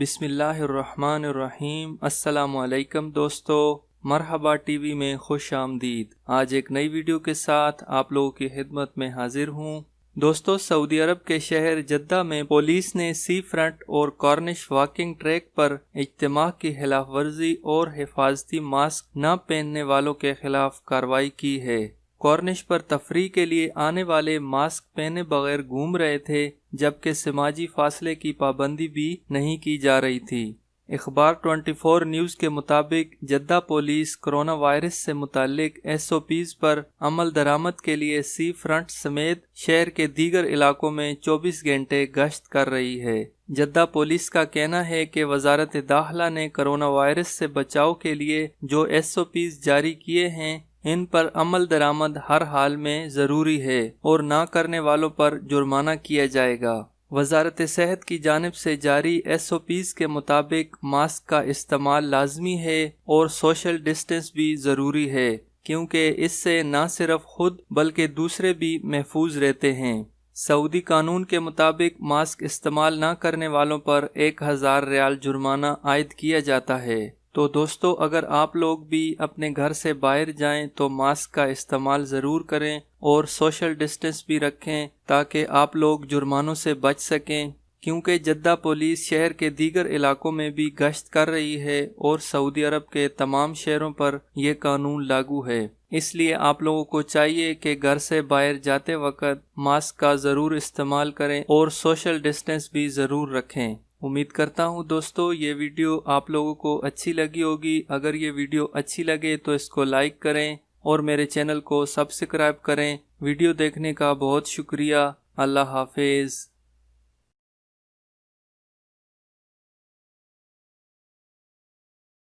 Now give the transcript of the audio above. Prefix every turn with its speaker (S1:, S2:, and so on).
S1: بسم اللہ الرحمن الرحیم۔ السلام علیکم دوستو، مرحبا ٹی وی میں خوش آمدید۔ آج ایک نئی ویڈیو کے ساتھ آپ لوگوں کی خدمت میں حاضر ہوں۔ دوستو، سعودی عرب کے شہر جدہ میں پولیس نے سی فرنٹ اور کارنش واکنگ ٹریک پر اجتماع کی خلاف ورزی اور حفاظتی ماسک نہ پہننے والوں کے خلاف کارروائی کی ہے۔ کارنش پر تفریح کے لیے آنے والے ماسک پہنے بغیر گھوم رہے تھے، جبکہ سماجی فاصلے کی پابندی بھی نہیں کی جا رہی تھی۔ اخبار 24 نیوز کے مطابق جدہ پولیس کرونا وائرس سے متعلق SOPs پر عمل درآمد کے لیے سی فرنٹ سمیت شہر کے دیگر علاقوں میں 24 گھنٹے گشت کر رہی ہے۔ جدہ پولیس کا کہنا ہے کہ وزارت داخلہ نے کرونا وائرس سے بچاؤ کے لیے جو SOPs جاری کیے ہیں، ان پر عمل درآمد ہر حال میں ضروری ہے اور نہ کرنے والوں پر جرمانہ کیا جائے گا۔ وزارت صحت کی جانب سے جاری SOPs کے مطابق ماسک کا استعمال لازمی ہے اور سوشل ڈسٹنس بھی ضروری ہے، کیونکہ اس سے نہ صرف خود بلکہ دوسرے بھی محفوظ رہتے ہیں۔ سعودی قانون کے مطابق ماسک استعمال نہ کرنے والوں پر 1000 ریال جرمانہ عائد کیا جاتا ہے۔ تو دوستو، اگر آپ لوگ بھی اپنے گھر سے باہر جائیں تو ماسک کا استعمال ضرور کریں اور سوشل ڈسٹنس بھی رکھیں تاکہ آپ لوگ جرمانوں سے بچ سکیں، کیونکہ جدہ پولیس شہر کے دیگر علاقوں میں بھی گشت کر رہی ہے اور سعودی عرب کے تمام شہروں پر یہ قانون لاگو ہے۔ اس لیے آپ لوگوں کو چاہیے کہ گھر سے باہر جاتے وقت ماسک کا ضرور استعمال کریں اور سوشل ڈسٹنس بھی ضرور رکھیں۔ امید کرتا ہوں دوستو یہ ویڈیو آپ لوگوں کو اچھی لگی ہوگی۔ اگر یہ ویڈیو اچھی لگے تو اس کو لائک کریں اور میرے چینل کو سبسکرائب کریں۔ ویڈیو دیکھنے کا بہت شکریہ۔ اللہ حافظ۔